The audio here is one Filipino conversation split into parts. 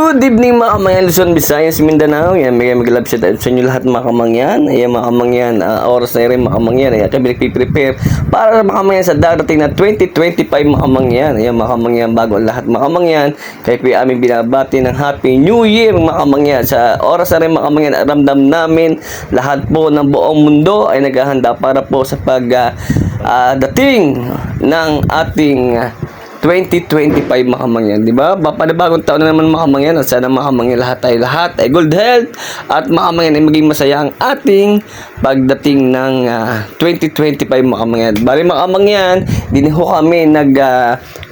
Good evening mga kamangyan, Luzon, Visayas, Mindanao. Yan, may mag-love sa inyo lahat mga kamangyan. Ayan mga kamangyan, oras na rin mga kamangyan. Ayan, kami nagpiprepare para mga kamangyan sa darating na 2025 mga kamangyan. Ayan mga kamangyan, bago ang lahat mga kamangyan. Kaya po aming binabati ng Happy New Year mga kamangyan. Sa oras na rin mga kamangyan, ramdam namin lahat po ng buong mundo ay naghahanda para po sa dating ng ating 2025 mga kamangyan, di ba? Panibagong taon na naman mga kamangyan at sana mga kamangyan lahat ay good health at mga kamangyan ay maging masaya ang ating pagdating ng 2025 mga kamangyan. Bali mga kamangyan, din ho kami nag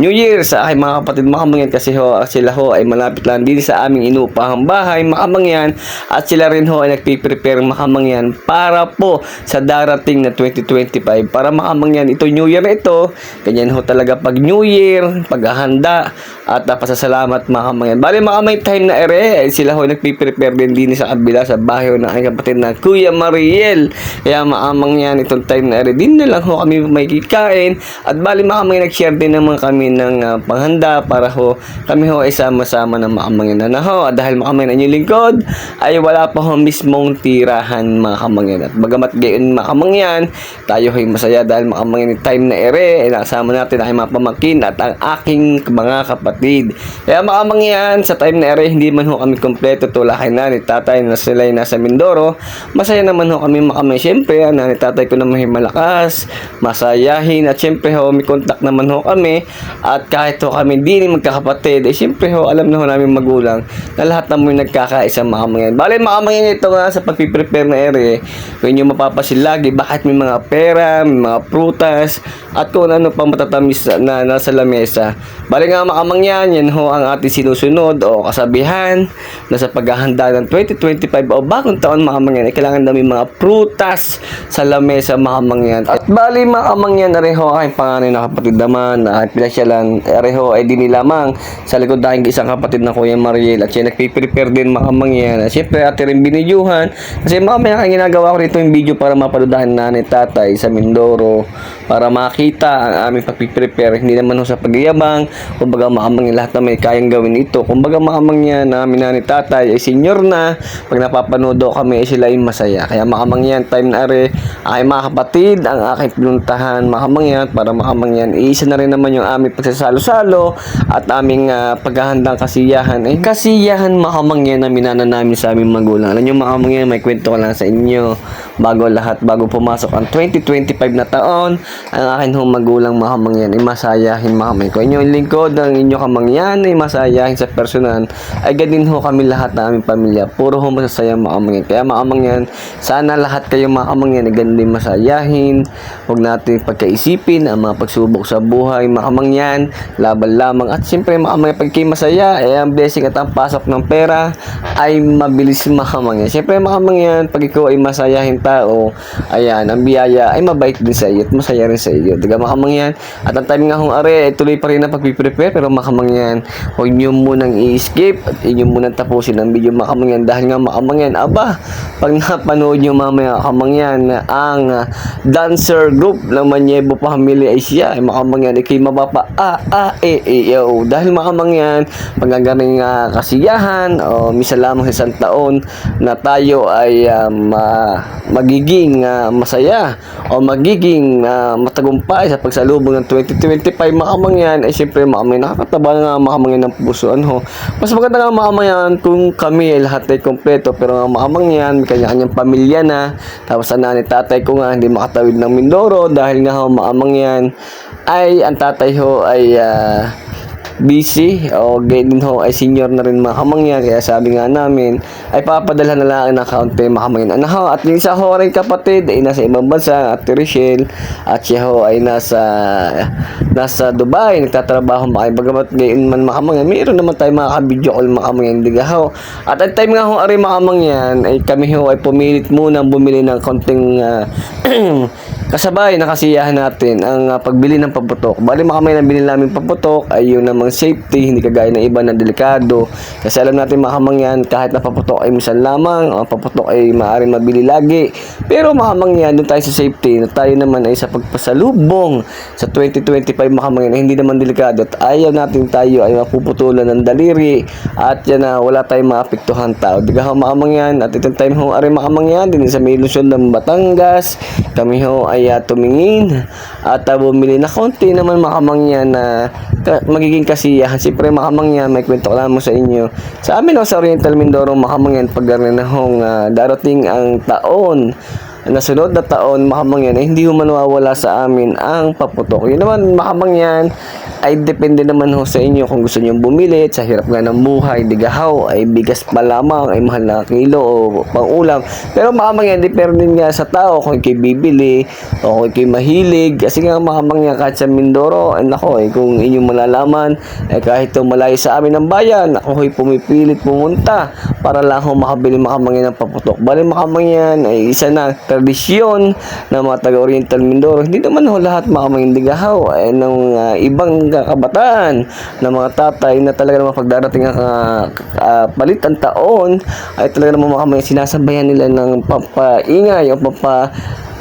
New Year sa aking mga kapatid mga kamangyan kasi sila ho ay malapit lang din sa aming inupahang bahay mga kamangyan at sila rin ho ay nagpiprepare mga kamangyan para po sa darating na 2025 para mga kamangyan ito New Year na ito, ganyan ho talaga pag New Year paghahanda at pasasalamat mga kamangyan. Bali mga kamay time na ere, sila ho nagpiprepare din sa kabila sa bahay ng aking kapatid na Kuya Mariel. Kaya mga kamangyan itong time na ere, din na lang ho kami may kikain at bali mga kamangyan nag-share din naman kami ng panghanda para ho kami ho ay sama-sama ng mga kamangyan na ho. At dahil mga kamangyan ang inyong lingkod ay wala pa ho mismong tirahan mga kamangyan. At bagamat gayon mga kamangyan, tayo ay masaya dahil mga kamangyan time na ere, ay nakasama natin ang mga pamangkin at ang aking mga kapatid. Kaya mga kamangyan, sa time na ere, hindi man ho kami kompleto tulakay na ni tatay na sila ay nasa Mindoro. Masaya naman ho kami mga kamangyan. Siyempre, ni tatay ko naman malakas, masayahin at siyempre ho, may contact naman ho kami at kahit ho kami hindi magkakapatid, siyempre ho, alam na ho namin magulang na lahat naman nagkakaisa mga kamangyan. Bale mga kamangyan ito nga sa pagpiprepare na ere, kung nyo mapapasin lagi, bakit may mga pera, may mga prutas at kung ano pang matatamis na nasa lamesa. Bali nga mga kamangyan, yan ho ang ating sinusunod o kasabihan na sa paghahanda ng 2025 o bagong taon mga kamangyan ay kailangan namin mga prutas sa lamesa mga kamangyan. At bali mga kamangyan, areho aking panganay na kapatid naman na pinasyalan, areho ay dinilamang sa likod aking isang kapatid na Kuya Mariel at siya nagpiprepare din mga kamangyan. At syempre ate rin binidyohan kasi mga kamangyan ang ginagawa ko rito yung video para mapaludahan na ni tatay sa Mindoro para makita ang aming pagpiprepare, hindi naman ho sa pagyayabang. Kumbaga makamangyan lahat na may kayang gawin ito. Kumbaga makamangyan namin na ni tatay ay senior na. Pag napapanood kami ay sila ay masaya. Kaya makamangyan time na are ay mga kapatid ang aking pinuntahan makamangyan para makamangyan isa na rin naman yung aming pagsasalo-salo at aming paghahandang kasiyahan. Kasiyahan makamangyan na minana namin sa aming magulang. Alam nyo makamangyan, may kwento ko lang sa inyo bago pumasok ang 2025 na taon, ang akin hong magulang makamangyan ay masayahin makamangyan. Kung inyong lingkod ng inyong kamangyan ay masayahin sa personal, ay ganin ho kami lahat ng aming pamilya. Puro ho masasaya makamangyan. Kaya makamangyan, sana lahat kayo makamangyan ay ganin din masayahin. Huwag natin pagkaisipin ang mga pagsubok sa buhay makamangyan, laban lamang. At siyempre makamangyan, pag kayo masaya, ay ang blessing at ang pasok ng pera ay mabilis makamangyan. Siyempre makamangyan, pag ikaw ay masayahin tao, ayan, ang biyaya ay mabait din sa iyo at masaya rin sa iyo. Diga makamangyan. At ang time nga hong are, tuloy pa rin na pagpiprepare, pero makamangyan, huwag nyo munang i-skip at inyo munang tapusin ang video makamangyan dahil nga makamangyan, aba, pag napanood nyo mamaya makamangyan ang dancer group ng Manyebo Family ay siya, ay makamangyan, ikay mabapa dahil makamangyan, pagkagaling kasiyahan o misa lamang sa isang taon na tayo ay magiging masaya o magiging matagumpay sa pagsalubong ng 2025 makamangyan, ay siyempre makamangyan, nakakataba nga makamangyan ng puso. Mas maganda nga makamangyan kung kami ay lahat ay kompleto, pero nga makamangyan, may kanya-kanyang pamilya na, tapos ang nanay tatay ko nga hindi makatawid ng Mindoro dahil nga ho makamangyan ay ang tatay ho ay busy o ganyan ho ay senior na rin mga kamangyan. Kaya sabi nga namin ay papadala na lang ng account kay makamangyan at yung isa ho rin kapatid ay nasa ibang bansa at Rachel at siya ho ay nasa Dubai nagtatrabaho bagamat gayon man makamangyan, mayroon naman tayo mga ka-video call makamangyan diga ho. At ang time nga ho ari makamangyan ay kami ho ay pumilit muna bumili ng konting kasabay nakasiyahan natin ang pagbili ng paputok. Bali makamay na binili namin paputok ay yung namang safety, hindi kagaya ng iba na delikado. Kasi alam natin makamang yan, kahit na paputok ay minsan lamang, ang paputok ay maaaring mabili lagi. Pero makamang yan, doon tayo sa safety, na tayo naman ay sa pagpasalubong sa 2025 makamang yan, hindi naman delikado. At ayaw natin tayo ay mapuputulan ng daliri at yan na wala tayong maapektuhan tao. Diga ho makamang yan, at itong time ho ari makamang yan, din sa may Luzon ng Batangas, kami ho ay tumingin at bumili na konti naman makamang yan na magiging kasiyahan. Siyempre makamang yan, may kwento ko lang mo sa inyo. Sa amin ho, sa Oriental Mindoro makamang yan, pag hong darating ang taon, nasunod na taon, makamang yan, hindi ho manwawala sa amin ang paputok. Yun naman, makamang yan, ay depende naman ho sa inyo kung gusto nyo bumili. Sa hirap nga ng buhay, digahaw, ay bigas pa lamang, ay mahal na kilo o pang-ulam. Pero makamang yan, depende nga sa tao kung kayo bibili o kung kayo mahilig. Kasi nga makamang yan, kahit sa Mindoro, ay nako, kung inyong malalaman, kahit ito malayo sa amin ng bayan, ako ay pumipilit pumunta para lang ho makabili makamang yan ng paputok. Bali makamang yan ay isa na tradisyon ng mga taga-Oriental Mindoro. Hindi naman ho lahat makamang digahaw ay ng ibang kabataan ng mga tatay na talaga naman pagdarating ang palit ang taon ay talaga naman makamang sinasabayan nila ng pampaingay o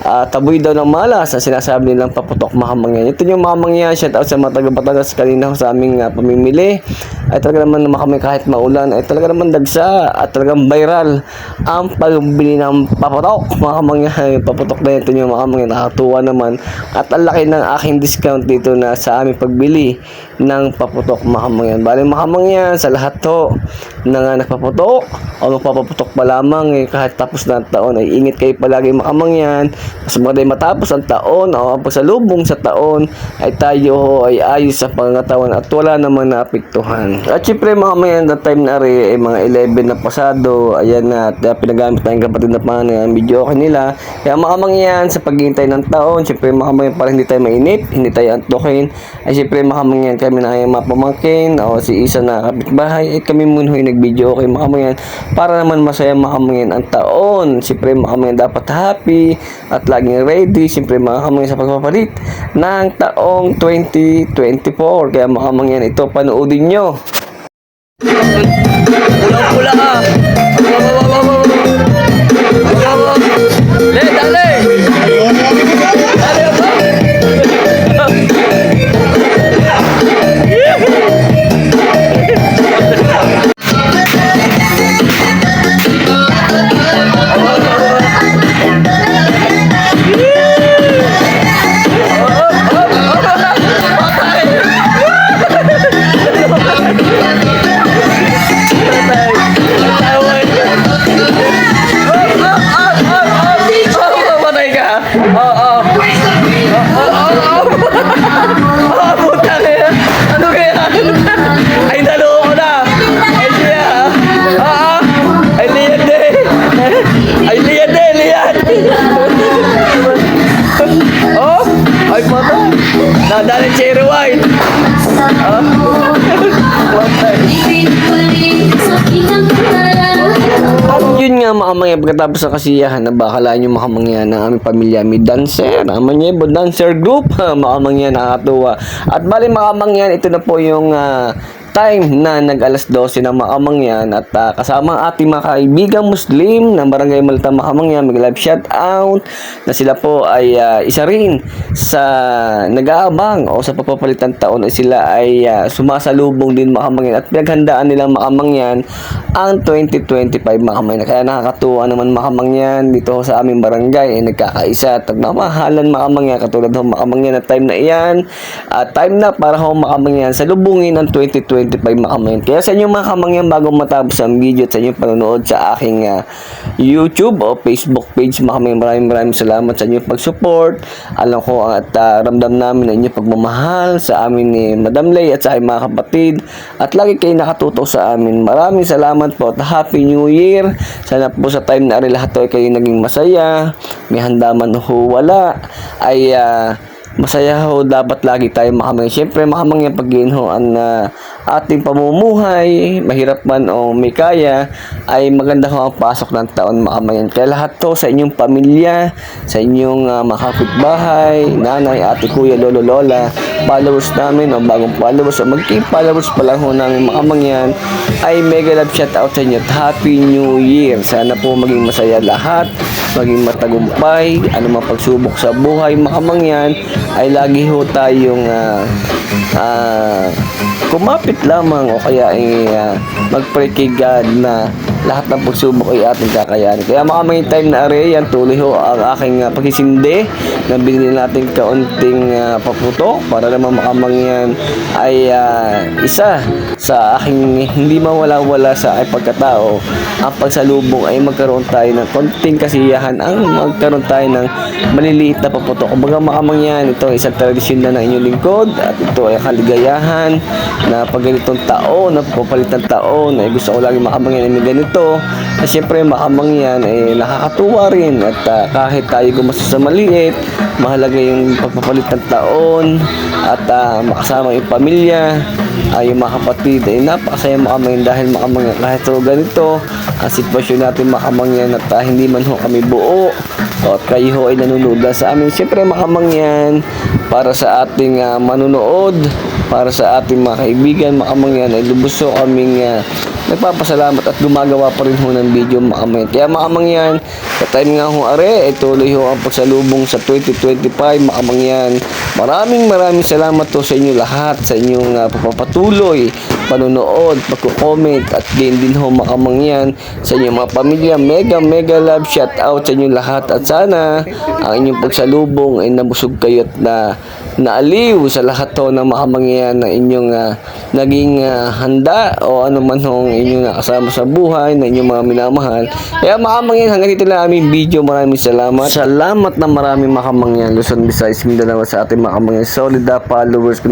taboy daw ng malas na sinasabi nilang paputok makamangyan. Ito yung makamangyan. Shout out sa mga taga-Batangas kanina sa aming pamimili. Ay talaga naman makamay kahit maulan ay talaga naman dagsa at talagang viral ang pagbili ng paputok makamangyan. Paputok na ito yung makamangyan. Nakatuwa naman at ang laki ng aking discount dito na sa aming pagbili ng paputok makamangyan. Bali makamangyan sa lahat to na nagpaputok o magpapaputok pa lamang kahit tapos na ang taon ay ingat kayo palagi makamangyan. Mas maganda matapos ang taon o pagsalubong sa taon ay tayo ay ayos sa pangatawan at wala namang naapektuhan. At syempre mga mayan, that time na rin ay mga 11 na pasado, ayan na, pinagamit tayong kapatid na pangalan ang video okay nila. Kaya mga mangyan sa paghihintay ng taon, syempre mga mangyan para hindi tayo mainit, hindi tayo antukin, ay syempre mga mangyan kami na ay mapamangkin o si isa na kapitbahay, ay kami muna yung nag-video okay mga mangyan para naman masaya mga mangyan ang taon. Syempre mga mangyan dapat happy at laging ready, siyempre mga kamangyan sa pagpapalit ng taong 2024. Kaya mga kamangyan, ito panoodin nyo. Pulang-pula ah. Le, dale! Dale ba? Nadalhin si Cherry White. Yun nga mga mangyan, pagkatapos ng kasiyahan na bakalaan yung mga mangyan ng aming pamilya, may dancer, ang Manyebo Dancer Group, mga mangyan, nakakatuwa. At bali mga mangyan, ito na po yung time na nag-alas 12 ng Makamangyan at kasama ang ating mga kaibigang Muslim ng Barangay Malta Makamangyan, mag-live shout out na sila po ay isa rin sa nag-aabang o sa pagpapalitan taon ay sila ay sumasalubong din Makamangyan at pinaghandaan nilang Makamangyan ang 2025 Makamangyan. Kaya nakakatuwa naman Makamangyan dito sa aming barangay ay nagkakaisa at nagmamahalan Makamangyan katulad ng Makamangyan na time na iyan at time na para ho Makamangyan salubungin ang 2025 Makamangyan. Kaya sa inyo mga kamangyan, bago matapos ang video at sa inyo panonood sa aking YouTube o Facebook page Makamangyan, maraming salamat sa inyo pag-support. Alam ko at ramdam namin ang inyong pagmamahal sa amin ni Madam Lay at sa aking mga kapatid at lagi kayo nakatutok sa amin. Maraming salamat po at Happy New Year. Sana po sa time na rin lahat ay kayo naging masaya, may handa man o wala ay masaya ho dapat lagi tayo makamangyan. Siyempre makamangyan pag ginhoan na ating pamumuhay, mahirap man o may kaya, ay maganda ho ang pasok ng taon makamangyan. Kaya lahat to sa inyong pamilya, sa inyong mga kapitbahay, nanay, ate, kuya, lolo, lola, followers namin o bagong followers o maging followers pa lang ho ng makamangyan, ay mega love shout out sa inyo at Happy New Year. Sana po maging masaya lahat, maging matagumpay, ano mang pagsubok sa buhay makamangyan, ay lagi ho tayong kumapit lamang o kaya ay mag-pray kay God na lahat ng pagsubok ay ating kakayanin. Kaya makamangyan time na are, yan tuloy ho ang aking pagsisindi na binili natin kaunting paputok para naman makamangyan ay isa sa aking hindi mawala-wala sa aking pagkatao. Ang pagsalubong ay magkaroon tayo ng konting kasiyahan, ang magkaroon tayo ng maliliit na paputok. Kumbaga makamangyan, ito ay isang tradisyon na ng inyong lingkod at ito ay kaligayahan na pag ganitong taon, na papalit ng taon, ay gusto ko lagi makamangyan ay may ganito. At syempre makamangyan ay nakakatuwa rin at kahit tayo gumastos sa maliit, mahalaga yung pagpapalit ng taon at makasama yung pamilya, yung mga kapatid ay napakasaya makamangyan dahil makamangyan kahit so ganito ang sitwasyon natin makamangyan at hindi man ho kami buo at kayo ho ay nanonood sa amin. Siyempre makamangyan para sa ating manunood, para sa ating mga kaibigan makamangyan ay lubos ho kaming nagpapasalamat at gumagawa pa rin ho ng video makamangyan. Kaya makamangyan, sa time nga ho are, ay tuloy ho ang pagsalubong sa 2025 makamangyan. Maraming salamat po sa inyo lahat, sa inyong pagpapatuloy, panonood, pagko-comment at gain din ho makamangyan sa inyong mga pamilya. Mega love shout out sa inyo lahat at sana ang inyong pagsalubong ay nabusog kayo at naaliw sa lahat ho ng makamangyan na inyong naging handa o ano man hong inyong nakasama sa buhay na inyong mga minamahal. Kaya makamangyan, hanggang dito lang aming video. Maraming salamat. Salamat na maraming makamangyan, Luzon, Visayas, Mindanao sa ating makamangyan solid followers.